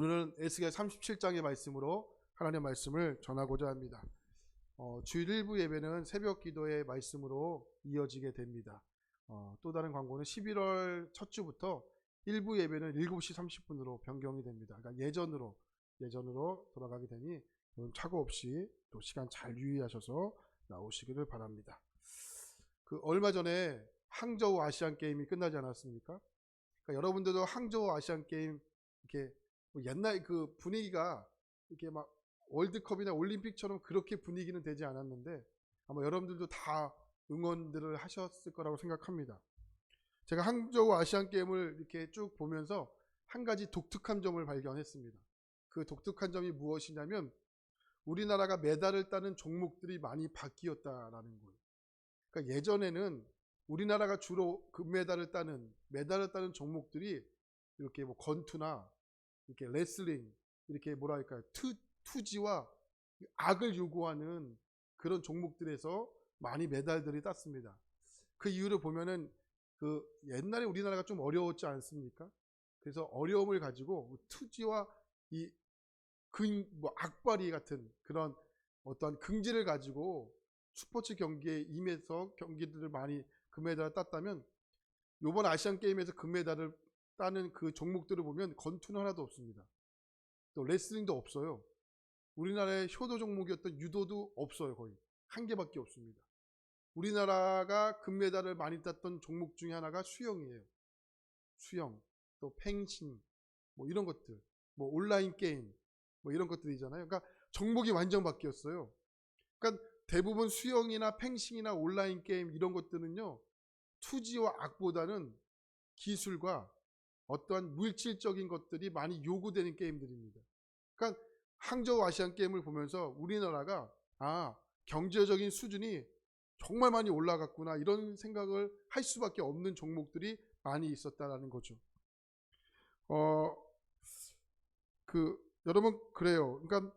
오늘은 에스겔 37장의 말씀으로 하나님의 말씀을 전하고자 합니다. 주일 1부 예배는 새벽 기도의 말씀으로 이어지게 됩니다. 또 다른 광고는 11월 첫 주부터 1부 예배는 7시 30분으로 변경이 됩니다. 그러니까 예전으로 돌아가게 되니 착오 없이 또 시간 잘 유의하셔서 나오시기를 바랍니다. 얼마 전에 항저우 아시안 게임이 끝나지 않았습니까? 그러니까 여러분들도 항저우 아시안 게임 이렇게 옛날 그 분위기가 이렇게 막 월드컵이나 올림픽처럼 그렇게 분위기는 되지 않았는데 아마 여러분들도 다 응원들을 하셨을 거라고 생각합니다. 제가 항저우 아시안 게임을 이렇게 쭉 보면서 한 가지 독특한 점을 발견했습니다. 그 독특한 점이 무엇이냐면 우리나라가 메달을 따는 종목들이 많이 바뀌었다라는 거예요. 그러니까 예전에는 우리나라가 주로 금메달을 따는 종목들이 이렇게 뭐 권투나 이렇게 레슬링, 이렇게 뭐랄까요, 투지와 악을 요구하는 그런 종목들에서 많이 메달들이 땄습니다. 그 이유를 보면은 그 옛날에 우리나라가 좀 어려웠지 않습니까? 그래서 어려움을 가지고 투지와 이 악바리 같은 그런 어떠한 긍지를 가지고 스포츠 경기에 임해서 경기들을 많이 금메달을 땄다면 이번 아시안 게임에서 금메달을 따는 그 종목들을 보면 권투는 하나도 없습니다. 또 레슬링도 없어요. 우리나라의 효도 종목이었던 유도도 없어요. 거의 한 개밖에 없습니다. 우리나라가 금메달을 많이 땄던 종목 중에 하나가 수영이에요. 수영, 또 펜싱, 뭐 이런 것들, 뭐 온라인 게임, 뭐 이런 것들이잖아요. 그러니까 종목이 완전 바뀌었어요. 그러니까 대부분 수영이나 펜싱이나 온라인 게임 이런 것들은요, 투지와 악보다는 기술과 어떠한 물질적인 것들이 많이 요구되는 게임들입니다. 그러니까 항저우 아시안 게임을 보면서 우리나라가 경제적인 수준이 정말 많이 올라갔구나 이런 생각을 할 수밖에 없는 종목들이 많이 있었다라는 거죠. 여러분 그래요. 그러니까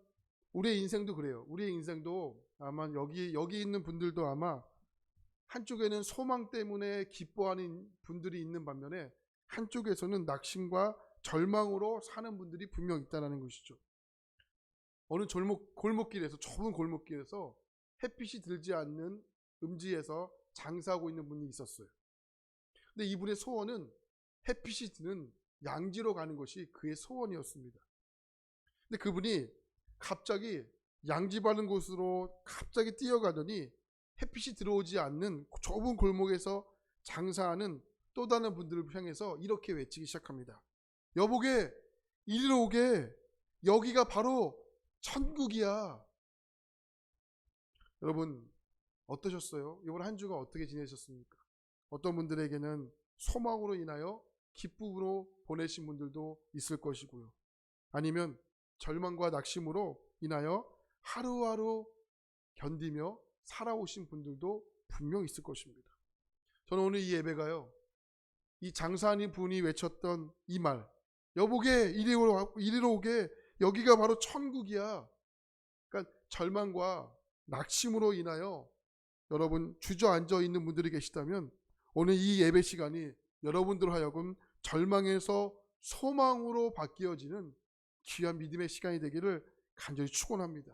우리의 인생도 그래요. 우리의 인생도 아마 여기 있는 분들도 아마 한쪽에는 소망 때문에 기뻐하는 분들이 있는 반면에 한쪽에서는 낙심과 절망으로 사는 분들이 분명 있다는 것이죠. 어느 골목길에서, 좁은 골목길에서 햇빛이 들지 않는 음지에서 장사하고 있는 분이 있었어요. 근데 이분의 소원은 햇빛이 드는 양지로 가는 것이 그의 소원이었습니다. 근데 그분이 갑자기 양지 바른 곳으로 갑자기 뛰어가더니 햇빛이 들어오지 않는 좁은 골목에서 장사하는 또 다른 분들을 향해서 이렇게 외치기 시작합니다. 여보게, 이리로 오게, 여기가 바로 천국이야. 여러분 어떠셨어요? 이번 한 주가 어떻게 지내셨습니까? 어떤 분들에게는 소망으로 인하여 기쁨으로 보내신 분들도 있을 것이고요. 아니면 절망과 낙심으로 인하여 하루하루 견디며 살아오신 분들도 분명 있을 것입니다. 저는 오늘 이 예배가요, 이 장사하는 분이 외쳤던 이 말, 여보게 이리로 오게, 여기가 바로 천국이야. 그러니까 절망과 낙심으로 인하여 여러분 주저앉아 있는 분들이 계시다면 오늘 이 예배 시간이 여러분들 하여금 절망에서 소망으로 바뀌어지는 귀한 믿음의 시간이 되기를 간절히 축원합니다.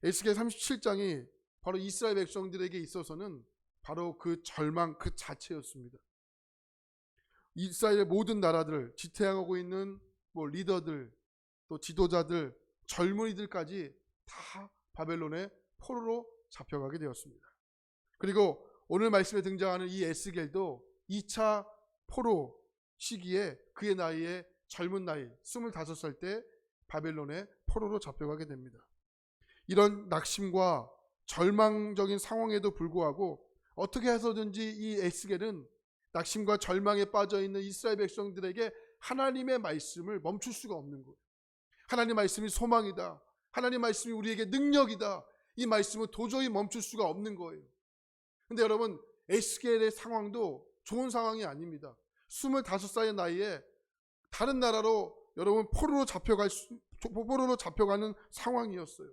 에스겔 37장이 바로 이스라엘 백성들에게 있어서는 바로 그 절망 그 자체였습니다. 이스라엘의 모든 나라들, 지탱하고 있는 리더들, 또 지도자들, 젊은이들까지 다 바벨론의 포로로 잡혀가게 되었습니다. 그리고 오늘 말씀에 등장하는 이 에스겔도 2차 포로 시기에 그의 나이에 젊은 나이 25살 때 바벨론의 포로로 잡혀가게 됩니다. 이런 낙심과 절망적인 상황에도 불구하고 어떻게 해서든지 이 에스겔은 낙심과 절망에 빠져있는 이스라엘 백성들에게 하나님의 말씀을 멈출 수가 없는 거예요. 하나님 말씀이 소망이다. 하나님 말씀이 우리에게 능력이다. 이 말씀은 도저히 멈출 수가 없는 거예요. 근데 여러분 에스겔의 상황도 좋은 상황이 아닙니다. 25살의 나이에 다른 나라로 여러분 포로로 잡혀가는 상황이었어요.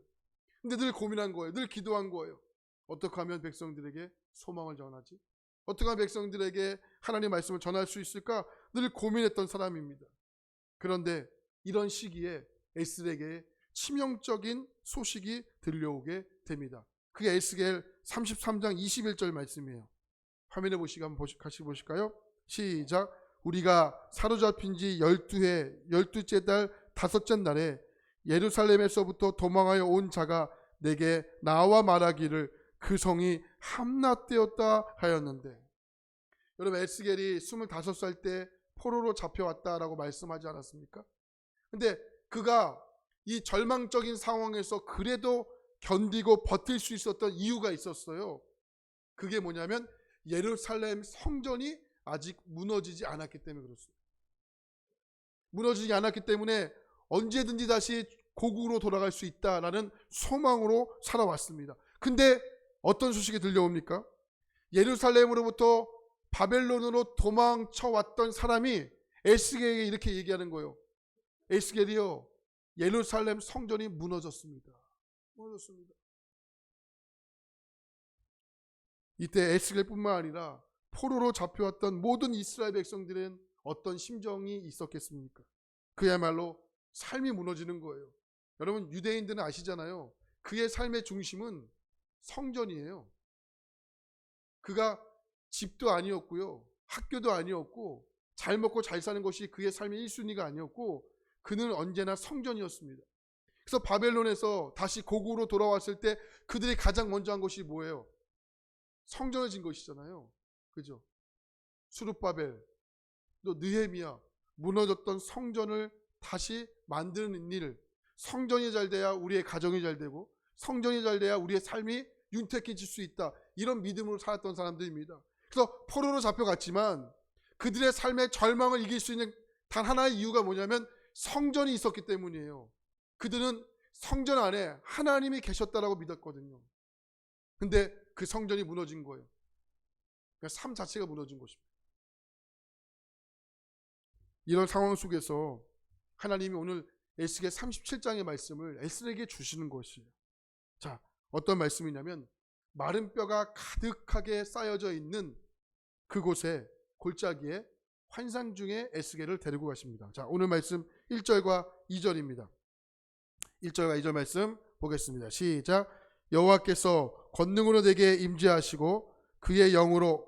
근데 늘 고민한 거예요. 늘 기도한 거예요. 어떻게 하면 백성들에게 소망을 전하지? 어떻게 하면 백성들에게 하나님의 말씀을 전할 수 있을까? 늘 고민했던 사람입니다. 그런데 이런 시기에 에스겔에게 치명적인 소식이 들려오게 됩니다. 그게 에스겔 33장 21절 말씀이에요. 화면에 보시고 한번 같이 보실까요? 시작. 우리가 사로잡힌 지 12해 12째 달 5째 날에 예루살렘에서부터 도망하여 온 자가 내게 나와 말하기를 그 성이 함락되었다 하였는데, 여러분 에스겔이 25살 때 포로로 잡혀왔다라고 말씀하지 않았습니까? 근데 그가 이 절망적인 상황에서 그래도 견디고 버틸 수 있었던 이유가 있었어요. 그게 뭐냐면 예루살렘 성전이 아직 무너지지 않았기 때문에 그렇습니다. 무너지지 않았기 때문에 언제든지 다시 고국으로 돌아갈 수 있다라는 소망으로 살아왔습니다. 근데 어떤 소식이 들려옵니까? 예루살렘으로부터 바벨론으로 도망쳐왔던 사람이 에스겔에게 이렇게 얘기하는 거예요. 에스겔이요, 예루살렘 성전이 무너졌습니다. 무너졌습니다. 이때 에스겔뿐만 아니라 포로로 잡혀왔던 모든 이스라엘 백성들은 어떤 심정이 있었겠습니까? 그야말로 삶이 무너지는 거예요. 여러분 유대인들은 아시잖아요. 그의 삶의 중심은 성전이에요. 그가 집도 아니었고요, 학교도 아니었고, 잘 먹고 잘 사는 것이 그의 삶의 1순위가 아니었고, 그는 언제나 성전이었습니다. 그래서 바벨론에서 다시 고국으로 돌아왔을 때 그들이 가장 먼저 한 것이 뭐예요? 성전을 진 것이잖아요. 그죠? 수룹바벨, 또 느헤미야, 무너졌던 성전을 다시 만드는 일. 성전이 잘 돼야 우리의 가정이 잘 되고, 성전이 잘 돼야 우리의 삶이 윤택해질 수 있다. 이런 믿음으로 살았던 사람들입니다. 그래서 포로로 잡혀갔지만 그들의 삶의 절망을 이길 수 있는 단 하나의 이유가 뭐냐면 성전이 있었기 때문이에요. 그들은 성전 안에 하나님이 계셨다라고 믿었거든요. 근데 그 성전이 무너진 거예요. 그러니까 삶 자체가 무너진 것입니다. 이런 상황 속에서 하나님이 오늘 에스겔 37장의 말씀을 에스겔에게 주시는 것이에요. 자, 어떤 말씀이냐면 마른 뼈가 가득하게 쌓여져 있는 그곳에 골짜기에 환상 중에 에스겔을 데리고 가십니다. 자, 오늘 말씀 1절과 2절입니다. 1절과 2절 말씀 보겠습니다. 시작. 여호와께서 권능으로 내게 임재하시고 그의 영으로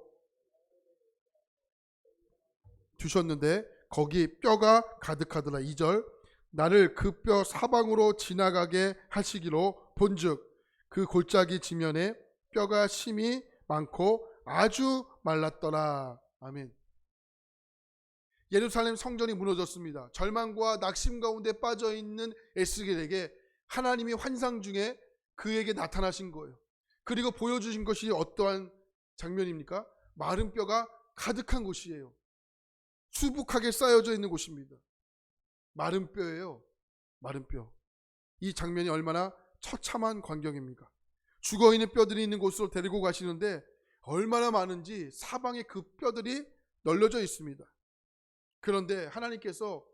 주셨는데 거기 뼈가 가득하더라. 2절. 나를 그 뼈 사방으로 지나가게 하시기로 본즉 그 골짜기 지면에 뼈가 심이 많고 아주 말랐더라. 아멘. 예루살렘 성전이 무너졌습니다. 절망과 낙심 가운데 빠져있는 에스겔에게 하나님이 환상 중에 그에게 나타나신 거예요. 그리고 보여주신 것이 어떠한 장면입니까? 마른 뼈가 가득한 곳이에요. 수북하게 쌓여져 있는 곳입니다. 마른 뼈예요. 마른 뼈. 이 장면이 얼마나 처참한 광경입니까? 죽어있는 뼈들이 있는 곳으로 데리고 가시는데 얼마나 많은지 사방에 그 뼈들이 널려져 있습니다. 그런데 하나님께서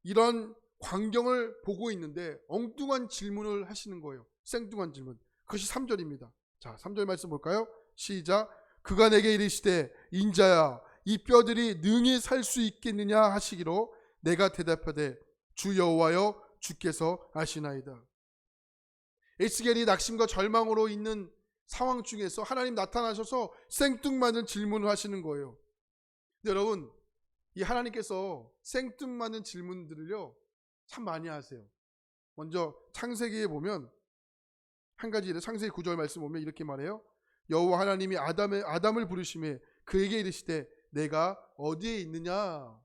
이런 광경을 보고 있는데 엉뚱한 질문을 하시는 거예요. 생뚱한 질문. 그것이 3절입니다. 자, 3절 말씀 볼까요? 시작. 그가 내게 이르시되 인자야 이 뼈들이 능히 살 수 있겠느냐 하시기로 내가 대답하되 주 여호와여 주께서 아시나이다. 에스겔이 낙심과 절망으로 있는 상황 중에서 하나님 나타나셔서 생뚱맞은 질문을 하시는 거예요. 근데 여러분 이 하나님께서 생뚱맞은 질문들을요 참 많이 하세요. 먼저 창세기에 보면 한 가지 창세기 9절 말씀 보면 이렇게 말해요. 여호와 하나님이 아담을 부르시매 그에게 이르시되 내가 어디에 있느냐.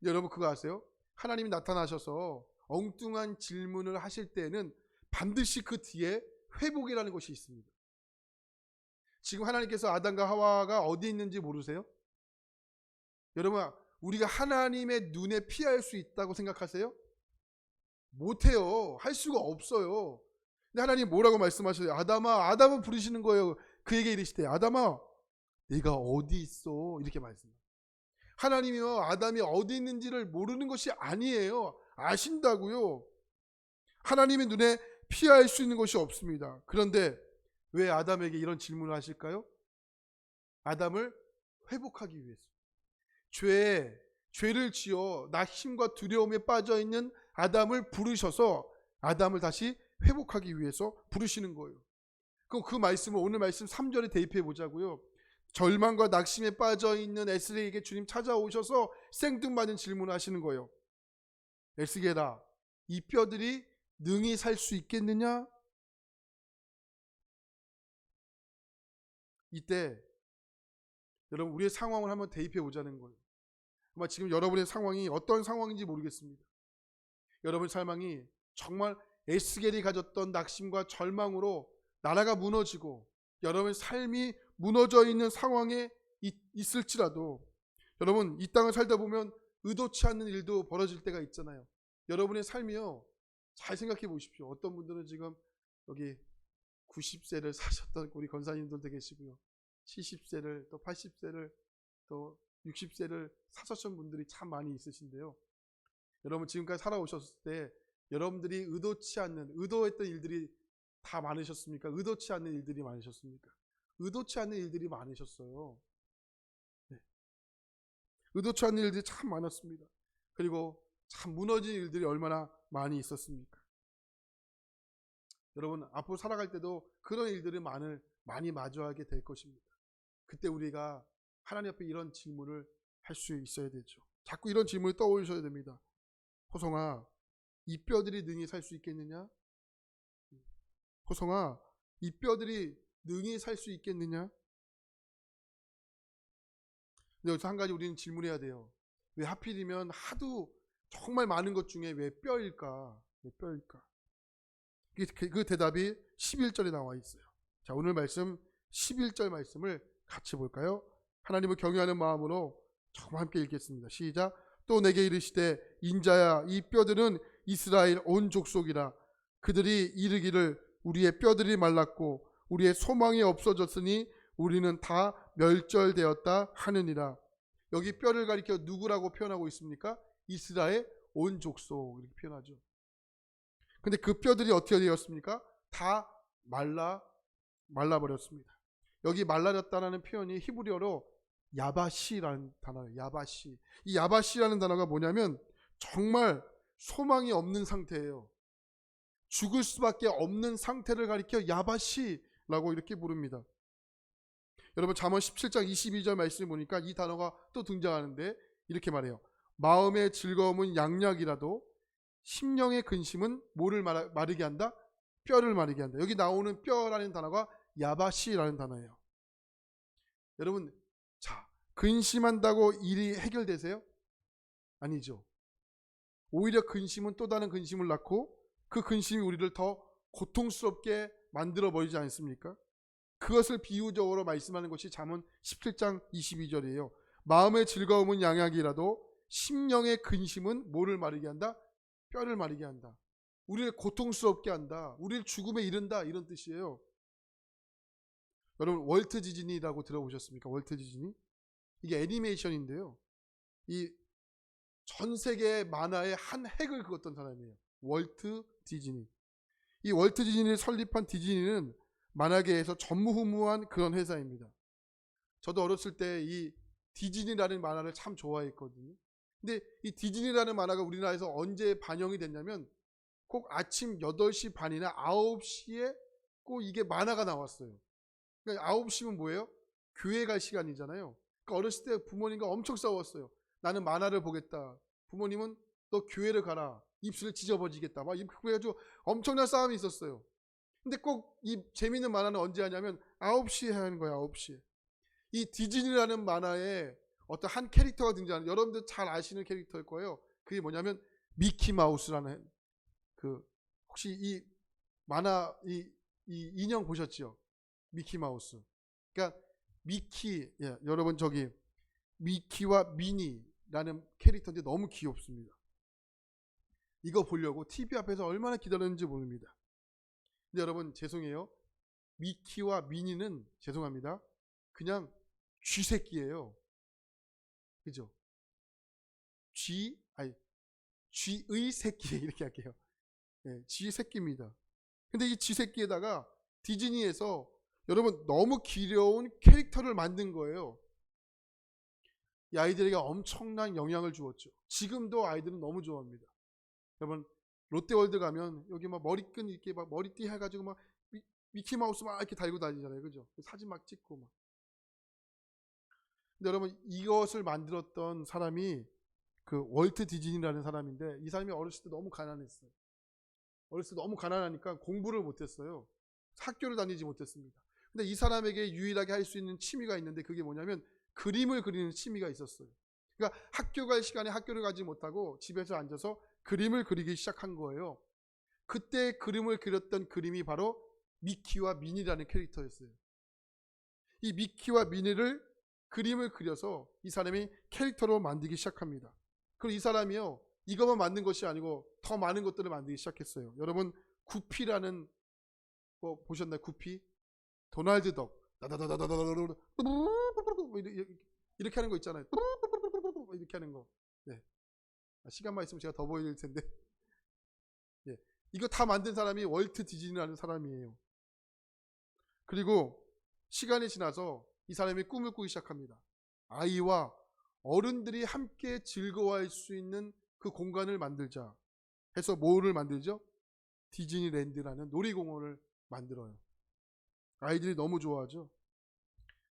여러분 그거 아세요? 하나님이 나타나셔서 엉뚱한 질문을 하실 때에는 반드시 그 뒤에 회복이라는 것이 있습니다. 지금 하나님께서 아담과 하와가 어디 있는지 모르세요? 여러분 우리가 하나님의 눈에 피할 수 있다고 생각하세요? 못해요. 할 수가 없어요. 근데 하나님 뭐라고 말씀하셔요? 아담아, 아담을 부르시는 거예요. 그에게 이르시되 아담아 네가 어디 있어? 이렇게 말씀해요. 하나님이요 아담이 어디 있는지를 모르는 것이 아니에요. 아신다고요. 하나님의 눈에 피할 수 있는 것이 없습니다. 그런데 왜 아담에게 이런 질문을 하실까요? 아담을 회복하기 위해서. 죄를 지어 낙심과 두려움에 빠져 있는 아담을 부르셔서 아담을 다시 회복하기 위해서 부르시는 거예요. 그럼 그 말씀을 오늘 말씀 3절에 대입해 보자고요. 절망과 낙심에 빠져 있는 에스겔에게 주님 찾아오셔서 생뚱맞은 질문을 하시는 거예요. 에스겔아, 이 뼈들이 능히 살 수 있겠느냐? 이때 여러분 우리의 상황을 한번 대입해 보자는 거예요. 아마 지금 여러분의 상황이 어떤 상황인지 모르겠습니다. 여러분의 상황이 정말 에스겔이 가졌던 낙심과 절망으로 나라가 무너지고 여러분의 삶이 무너져 있는 상황에 있을지라도 여러분 이 땅을 살다 보면 의도치 않는 일도 벌어질 때가 있잖아요. 여러분의 삶이요, 잘 생각해 보십시오. 어떤 분들은 지금 여기 90세를 사셨던 우리 권사님들도 계시고요, 70세를 또 80세를 또 60세를 사셨던 분들이 참 많이 있으신데요. 여러분 지금까지 살아오셨을 때 여러분들이 의도했던 일들이 다 많으셨습니까? 의도치 않는 일들이 많으셨습니까? 의도치 않는 일들이 많으셨어요. 네. 의도치 않는 일들이 참 많았습니다. 그리고 참 무너진 일들이 얼마나 많이 있었습니까? 여러분 앞으로 살아갈 때도 그런 일들을 많이 마주하게 될 것입니다. 그때 우리가 하나님 앞에 이런 질문을 할 수 있어야 되죠. 자꾸 이런 질문을 떠올리셔야 됩니다. 호성아, 이 뼈들이 능히 살 수 있겠느냐? 호성아, 이 뼈들이 능히 살 수 있겠느냐? 근데 여기서 한 가지 우리는 질문해야 돼요. 왜 하필이면 하도 정말 많은 것 중에 왜 뼈일까? 왜 뼈일까? 그 대답이 11절에 나와 있어요. 자, 오늘 말씀 11절 말씀을 같이 볼까요? 하나님을 경외하는 마음으로 정말 함께 읽겠습니다. 시작. 또 내게 이르시되 인자야, 이 뼈들은 이스라엘 온 족속이라. 그들이 이르기를 우리의 뼈들이 말랐고 우리의 소망이 없어졌으니 우리는 다 멸절되었다 하느니라. 여기 뼈를 가리켜 누구라고 표현하고 있습니까? 이스라엘 온 족속 이렇게 표현하죠. 근데 그 뼈들이 어떻게 되었습니까? 다 말라버렸습니다. 여기 말라졌다라는 표현이 히브리어로 야바시라는 단어예요. 야바시. 이 야바시라는 단어가 뭐냐면 정말 소망이 없는 상태예요. 죽을 수밖에 없는 상태를 가리켜 야바시라고 이렇게 부릅니다. 여러분 잠언 17장 22절 말씀을 보니까 이 단어가 또 등장하는데 이렇게 말해요. 마음의 즐거움은 양약이라도 심령의 근심은 뭐를 마르게 한다? 뼈를 마르게 한다. 여기 나오는 뼈라는 단어가 야바시라는 단어예요. 여러분, 자, 근심한다고 일이 해결되세요? 아니죠. 오히려 근심은 또 다른 근심을 낳고 그 근심이 우리를 더 고통스럽게 만들어 버리지 않습니까? 그것을 비유적으로 말씀하는 것이 잠언 17장 22절이에요. 마음의 즐거움은 양약이라도 심령의 근심은 뭐를 마르게 한다? 뼈를 마르게 한다. 우리를 고통스럽게 한다. 우리를 죽음에 이른다. 이런 뜻이에요. 여러분 월트 디즈니라고 들어보셨습니까? 월트 디즈니? 이게 애니메이션인데요. 이 전 세계 만화의 한 획을 그었던 사람이에요. 월트 디즈니. 이 월트 디즈니를 설립한 디즈니는 만화계에서 전무후무한 그런 회사입니다. 저도 어렸을 때 이 디즈니라는 만화를 참 좋아했거든요. 근데 이 디즈니라는 만화가 우리나라에서 언제 반영이 됐냐면 꼭 아침 8시 반이나 9시에 꼭 이게 만화가 나왔어요. 그러니까 9시면 뭐예요? 교회 갈 시간이잖아요. 그러니까 어렸을 때 부모님과 엄청 싸웠어요. 나는 만화를 보겠다. 부모님은 너 교회를 가라. 입술을 찢어버리겠다. 막 그래가지고 엄청난 싸움이 있었어요. 근데 꼭 이 재밌는 만화는 언제 하냐면 9시에 하는 거예요. 9시에. 이 디즈니라는 만화에 어떤 한 캐릭터가 등장하는, 여러분들 잘 아시는 캐릭터일 거예요. 그게 뭐냐면 미키 마우스라는, 그 혹시 이 만화 이 인형 보셨죠? 미키 마우스. 그러니까 미키, 예, 여러분 저기 미키와 미니라는 캐릭터인데 너무 귀엽습니다. 이거 보려고 TV 앞에서 얼마나 기다렸는지 모릅니다. 근데 여러분 죄송해요. 미키와 미니는 죄송합니다. 그냥 쥐새끼예요. 그죠? 쥐의 새끼 이렇게 할게요. 네, 쥐새끼입니다. 근데 이 쥐새끼에다가 디즈니에서 여러분 너무 귀여운 캐릭터를 만든 거예요. 이 아이들에게 엄청난 영향을 주었죠. 지금도 아이들은 너무 좋아합니다. 여러분 롯데월드 가면 여기 막 머리끈 이렇게 막 머리띠 해가지고 막 미키마우스 막 이렇게 달고 다니잖아요. 그죠? 사진 막 찍고 막. 근데 여러분 이것을 만들었던 사람이 그 월트 디즈니라는 사람인데, 이 사람이 어렸을 때 너무 가난했어요. 어렸을 때 너무 가난하니까 공부를 못했어요. 학교를 다니지 못했습니다. 근데 이 사람에게 유일하게 할 수 있는 취미가 있는데, 그게 뭐냐면 그림을 그리는 취미가 있었어요. 그러니까 학교 갈 시간에 학교를 가지 못하고 집에서 앉아서 그림을 그리기 시작한 거예요. 그때 그림을 그렸던 그림이 바로 미키와 미니라는 캐릭터였어요. 이 미키와 미니를 그림을 그려서 이 사람이 캐릭터로 만들기 시작합니다. 그리고 이 사람이요, 이것만 만든 것이 아니고 더 많은 것들을 만들기 시작했어요. 여러분 구피라는 거 보셨나요? 구피? 도널드 덕 이렇게 하는 거 있잖아요. 이렇게 하는 거. 네. 시간만 있으면 제가 더 보여드릴 텐데. 예. 이거 다 만든 사람이 월트 디즈니라는 사람이에요. 그리고 시간이 지나서 이 사람이 꿈을 꾸기 시작합니다. 아이와 어른들이 함께 즐거워할 수 있는 그 공간을 만들자 해서 뭐를 만들죠? 디즈니랜드라는 놀이공원을 만들어요. 아이들이 너무 좋아하죠.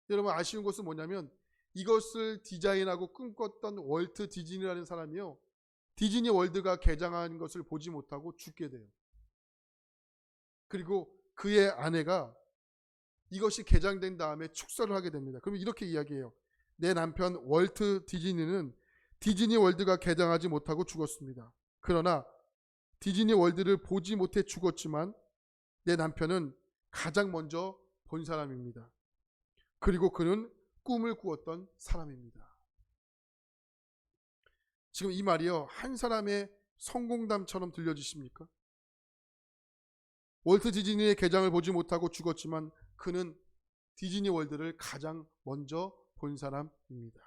여러분 아쉬운 것은 뭐냐면, 이것을 디자인하고 꿈꿨던 월트 디즈니라는 사람이요, 디즈니 월드가 개장한 것을 보지 못하고 죽게 돼요. 그리고 그의 아내가 이것이 개장된 다음에 축사를 하게 됩니다. 그러면 이렇게 이야기해요. 내 남편 월트 디즈니는 디즈니 월드가 개장하지 못하고 죽었습니다. 그러나 디즈니 월드를 보지 못해 죽었지만 내 남편은 가장 먼저 본 사람입니다. 그리고 그는 꿈을 꾸었던 사람입니다. 지금 이 말이요, 한 사람의 성공담처럼 들려지십니까? 월트 디즈니의 개장을 보지 못하고 죽었지만 그는 디즈니 월드를 가장 먼저 본 사람입니다.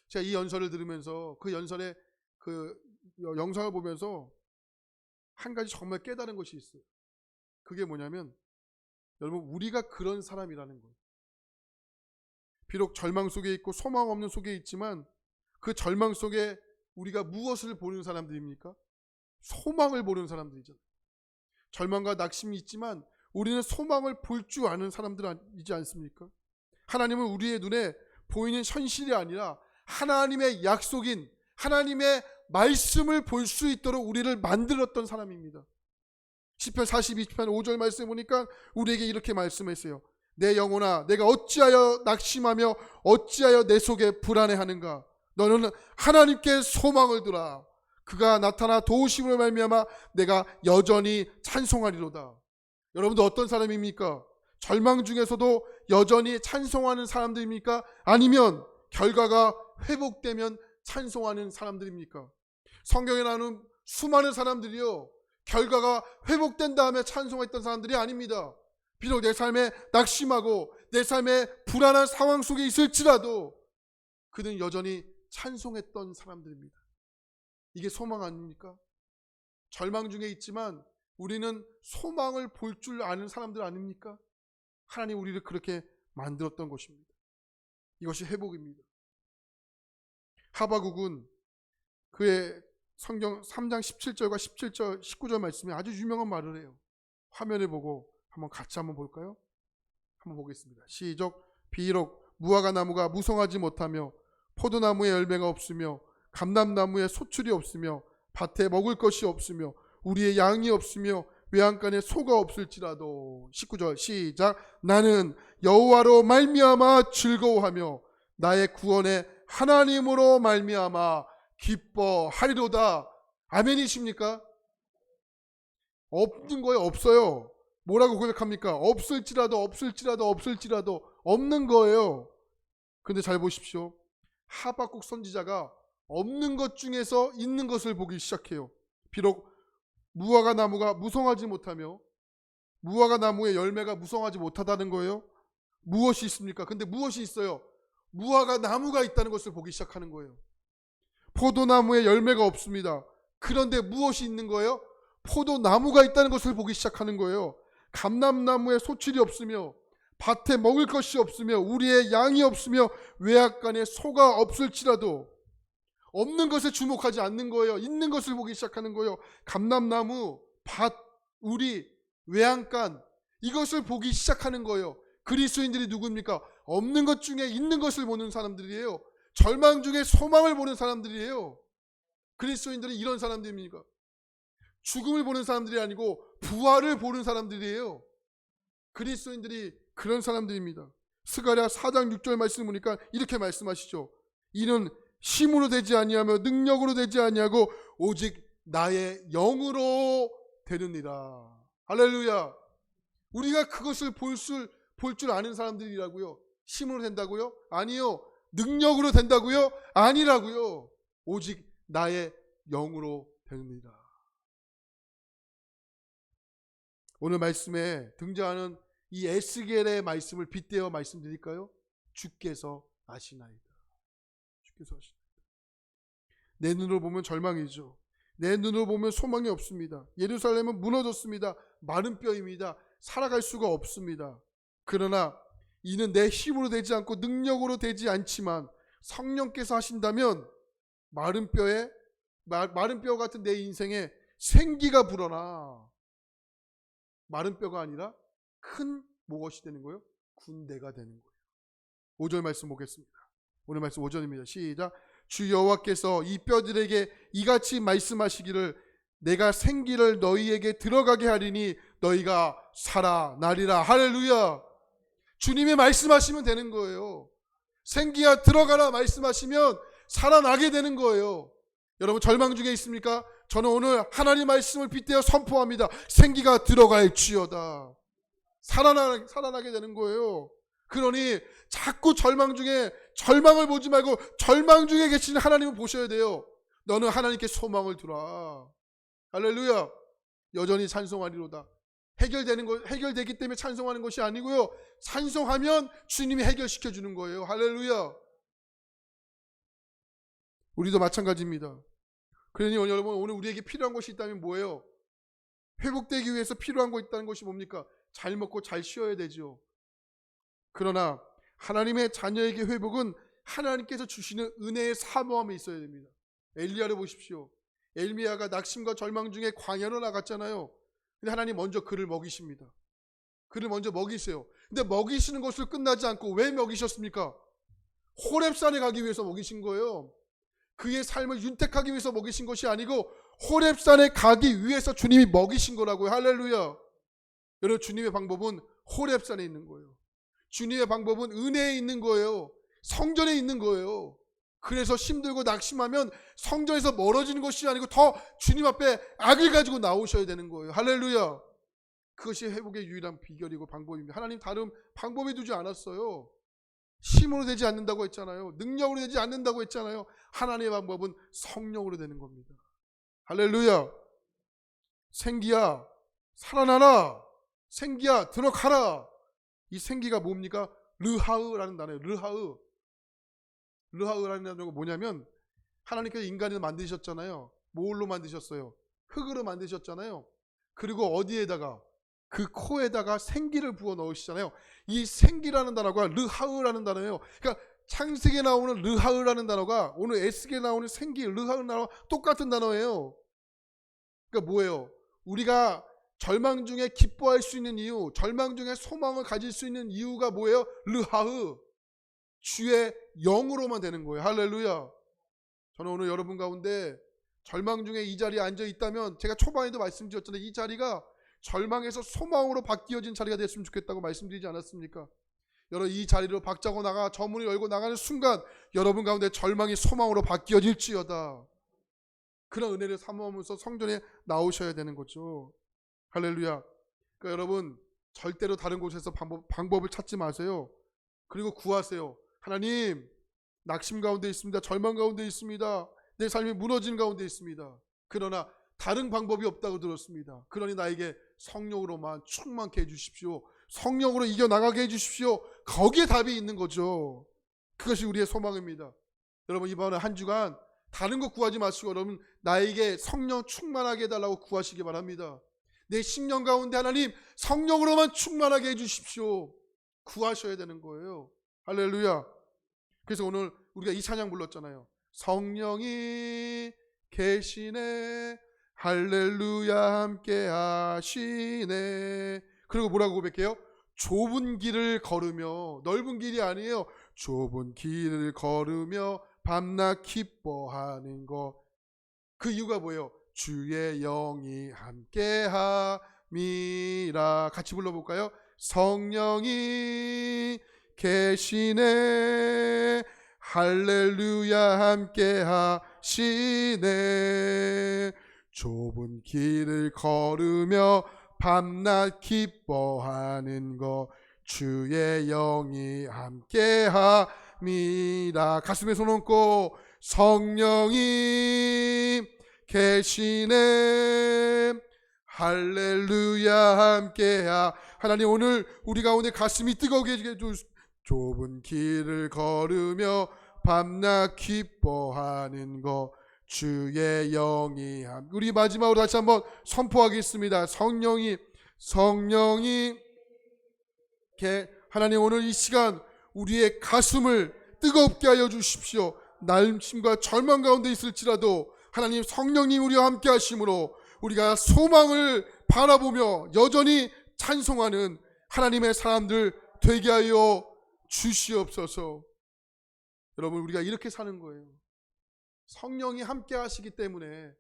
제가 이 연설을 들으면서, 그 연설의 그 영상을 보면서 한 가지 정말 깨달은 것이 있어요. 그게 뭐냐면, 여러분 우리가 그런 사람이라는 거예요. 비록 절망 속에 있고 소망 없는 속에 있지만 그 절망 속에 우리가 무엇을 보는 사람들입니까? 소망을 보는 사람들이잖아요. 절망과 낙심이 있지만 우리는 소망을 볼 줄 아는 사람들이지 않습니까? 하나님은 우리의 눈에 보이는 현실이 아니라 하나님의 약속인 하나님의 말씀을 볼 수 있도록 우리를 만들었던 사람입니다. 시편 42편 5절 말씀에 보니까 우리에게 이렇게 말씀했어요. 내 영혼아, 내가 어찌하여 낙심하며 어찌하여 내 속에 불안해하는가? 너는 하나님께 소망을 두라. 그가 나타나 도우심을 말미암아 내가 여전히 찬송하리로다. 여러분도 어떤 사람입니까? 절망 중에서도 여전히 찬송하는 사람들입니까? 아니면 결과가 회복되면 찬송하는 사람들입니까? 성경에 나오는 수많은 사람들이요, 결과가 회복된 다음에 찬송했던 사람들이 아닙니다. 비록 내 삶에 낙심하고 내 삶에 불안한 상황 속에 있을지라도 그는 여전히 찬송했던 사람들입니다. 이게 소망 아닙니까? 절망 중에 있지만 우리는 소망을 볼 줄 아는 사람들 아닙니까? 하나님 우리를 그렇게 만들었던 것입니다. 이것이 회복입니다. 하바국은 그의 성경 3장 17절과 17절 19절 말씀에 아주 유명한 말을 해요. 화면을 보고 한번 같이 한번 볼까요? 한번 보겠습니다. 시작. 비록 무화과 나무가 무성하지 못하며 포도나무에 열매가 없으며 감람나무에 소출이 없으며 밭에 먹을 것이 없으며 우리의 양이 없으며 외양간에 소가 없을지라도 19절 시작. 나는 여호와로 말미암아 즐거워하며 나의 구원의 하나님으로 말미암아 기뻐하리로다. 아멘이십니까? 없는 거예요? 없어요. 뭐라고 고백합니까? 없을지라도 없는 거예요. 근데 잘 보십시오. 하박국 선지자가 없는 것 중에서 있는 것을 보기 시작해요. 비록 무화과 나무가 무성하지 못하며 무화과 나무의 열매가 무성하지 못하다는 거예요. 무엇이 있습니까? 근데 무엇이 있어요? 무화과 나무가 있다는 것을 보기 시작하는 거예요. 포도나무에 열매가 없습니다. 그런데 무엇이 있는 거예요? 포도나무가 있다는 것을 보기 시작하는 거예요. 감람나무에 소출이 없으며 밭에 먹을 것이 없으며 우리의 양이 없으며 외양간에 소가 없을지라도 없는 것에 주목하지 않는 거예요. 있는 것을 보기 시작하는 거예요. 감람나무, 밭, 우리, 외양간 이것을 보기 시작하는 거예요. 그리스도인들이 누굽니까? 없는 것 중에 있는 것을 보는 사람들이에요. 절망 중에 소망을 보는 사람들이에요. 그리스도인들은 이런 사람들입니까? 죽음을 보는 사람들이 아니고 부활을 보는 사람들이에요. 그리스도인들이 그런 사람들입니다. 스가랴 4장 6절 말씀 보니까 이렇게 말씀하시죠. 이는 힘으로 되지 아니하며 능력으로 되지 아니하고 오직 나의 영으로 되느니라. 할렐루야. 우리가 그것을 볼 줄 아는 사람들이라고요. 힘으로 된다고요? 아니요. 능력으로 된다고요? 아니라고요. 오직 나의 영으로 되느니라. 오늘 말씀에 등장하는 이 에스겔의 말씀을 빗대어 말씀드릴까요? 주께서 아시나이다. 주께서 아시나이다. 내 눈으로 보면 절망이죠. 내 눈으로 보면 소망이 없습니다. 예루살렘은 무너졌습니다. 마른 뼈입니다. 살아갈 수가 없습니다. 그러나 이는 내 힘으로 되지 않고 능력으로 되지 않지만 성령께서 하신다면 마른 뼈 같은 내 인생에 생기가 불어나 마른 뼈가 아니라 큰 무엇이 되는 거예요? 군대가 되는 거예요. 5절 말씀 보겠습니다. 오늘 말씀 5절입니다. 시작. 주 여호와께서 이 뼈들에게 이같이 말씀하시기를 내가 생기를 너희에게 들어가게 하리니 너희가 살아나리라. 할렐루야. 주님이 말씀하시면 되는 거예요. 생기야 들어가라 말씀하시면 살아나게 되는 거예요. 여러분 절망 중에 있습니까? 저는 오늘 하나님 말씀을 빗대어 선포합니다. 생기가 들어갈지어다. 살아나게 되는 거예요. 그러니 자꾸 절망 중에 절망을 보지 말고 절망 중에 계신 하나님을 보셔야 돼요. 너는 하나님께 소망을 두라. 할렐루야. 여전히 찬송하리로다. 해결되기 때문에 찬송하는 것이 아니고요. 찬송하면 주님이 해결시켜 주는 거예요. 할렐루야. 우리도 마찬가지입니다. 그러니 여러분 오늘 우리에게 필요한 것이 있다면 뭐예요? 회복되기 위해서 필요한 거 있다는 것이 뭡니까? 잘 먹고 잘 쉬어야 되죠. 그러나 하나님의 자녀에게 회복은 하나님께서 주시는 은혜의 사모함이 있어야 됩니다. 엘리야를 보십시오. 엘리야가 낙심과 절망 중에 광야로 나갔잖아요. 근데 하나님 먼저 그를 먹이십니다. 그를 먼저 먹이세요. 근데 먹이시는 것을 끝나지 않고 왜 먹이셨습니까? 호렙산에 가기 위해서 먹이신 거예요. 그의 삶을 윤택하기 위해서 먹이신 것이 아니고 호렙산에 가기 위해서 주님이 먹이신 거라고요. 할렐루야. 여러분 주님의 방법은 호렙산에 있는 거예요. 주님의 방법은 은혜에 있는 거예요. 성전에 있는 거예요. 그래서 힘들고 낙심하면 성전에서 멀어지는 것이 아니고 더 주님 앞에 악을 가지고 나오셔야 되는 거예요. 할렐루야. 그것이 회복의 유일한 비결이고 방법입니다. 하나님 다른 방법에 두지 않았어요. 힘으로 되지 않는다고 했잖아요. 능력으로 되지 않는다고 했잖아요. 하나님의 방법은 성령으로 되는 겁니다. 할렐루야. 생기야 살아나라. 생기야 들어가라. 이 생기가 뭡니까? 르하으라는 단어예요. 르하으라는 단어가 뭐냐면 하나님께서 인간을 만드셨잖아요. 뭘로 만드셨어요? 흙으로 만드셨잖아요. 그리고 어디에다가? 그 코에다가 생기를 부어 넣으시잖아요. 이 생기라는 단어가 르하으라는 단어예요. 그러니까 창세기에 나오는 르하으라는 단어가 오늘 에스겔에 나오는 생기, 르하으라는 단어가 똑같은 단어예요. 그러니까 뭐예요? 우리가 절망 중에 기뻐할 수 있는 이유, 절망 중에 소망을 가질 수 있는 이유가 뭐예요? 르하으. 주의 영으로만 되는 거예요. 할렐루야. 저는 오늘 여러분 가운데 절망 중에 이 자리에 앉아 있다면 제가 초반에도 말씀드렸잖아요. 이 자리가 절망에서 소망으로 바뀌어진 자리가 됐으면 좋겠다고 말씀드리지 않았습니까? 여러분 이 자리로 박차고 나가 저 문을 열고 나가는 순간 여러분 가운데 절망이 소망으로 바뀌어질지어다. 그런 은혜를 사모하면서 성전에 나오셔야 되는 거죠. 할렐루야. 그러니까 여러분 절대로 다른 곳에서 방법을 찾지 마세요. 그리고 구하세요. 하나님 낙심 가운데 있습니다. 절망 가운데 있습니다. 내 삶이 무너진 가운데 있습니다. 그러나 다른 방법이 없다고 들었습니다. 그러니 나에게 성령으로만 충만케 해주십시오. 성령으로 이겨나가게 해주십시오. 거기에 답이 있는 거죠. 그것이 우리의 소망입니다. 여러분 이번에 한 주간 다른 거 구하지 마시고 여러분 나에게 성령 충만하게 해달라고 구하시기 바랍니다. 내 심령 가운데 하나님 성령으로만 충만하게 해주십시오. 구하셔야 되는 거예요. 할렐루야. 그래서 오늘 우리가 이 찬양 불렀잖아요. 성령이 계시네, 할렐루야 함께 하시네. 그리고 뭐라고 고백해요? 좁은 길을 걸으며, 넓은 길이 아니에요. 좁은 길을 걸으며 밤낮 기뻐하는 것. 그 이유가 뭐예요? 주의 영이 함께함이라. 같이 불러볼까요? 성령이 계시네, 할렐루야 함께 하시네. 좁은 길을 걸으며 밤낮 기뻐하는 것, 주의 영이 함께함이라. 가슴에 손 얹고 성령이 계시네, 할렐루야 함께하. 하나님, 오늘 우리 가운데 가슴이 뜨거게 해주시고, 좁은 길을 걸으며 밤낮 기뻐하는 것, 주의 영이 함. 우리 마지막으로 다시 한번 선포하겠습니다. 성령이 하나님, 오늘 이 시간 우리의 가슴을 뜨겁게 하여 주십시오. 날심과 절망 가운데 있을지라도 하나님, 성령님 우리와 함께 하심으로 우리가 소망을 바라보며 여전히 찬송하는 하나님의 사람들 되게 하여 주시옵소서. 여러분, 우리가 이렇게 사는 거예요. 성령이 함께 하시기 때문에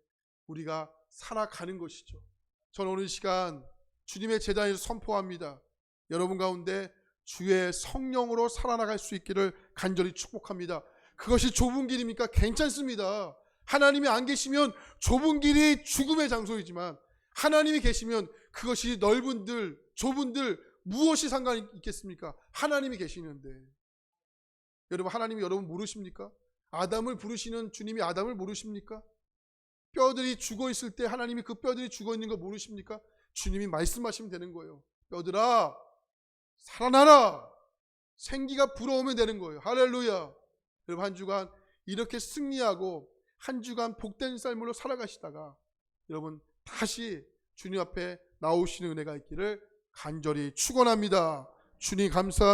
우리가 살아가는 것이죠. 저는 오늘 시간 주님의 제자에서 선포합니다. 여러분 가운데 주의 성령으로 살아나갈 수 있기를 간절히 축복합니다. 그것이 좁은 길입니까? 괜찮습니다. 하나님이 안 계시면 좁은 길이 죽음의 장소이지만 하나님이 계시면 그것이 넓은 들, 좁은 들 무엇이 상관이 있겠습니까? 하나님이 계시는데. 여러분, 하나님이 여러분 모르십니까? 아담을 부르시는 주님이 아담을 모르십니까? 뼈들이 죽어 있을 때 하나님이 그 뼈들이 죽어 있는 거 모르십니까? 주님이 말씀하시면 되는 거예요. 뼈들아 살아나라. 생기가 불어오면 되는 거예요. 할렐루야. 여러분, 한 주간 이렇게 승리하고 한 주간 복된 삶으로 살아가시다가 여러분 다시 주님 앞에 나오시는 은혜가 있기를 간절히 축원합니다. 주님 감사합니다.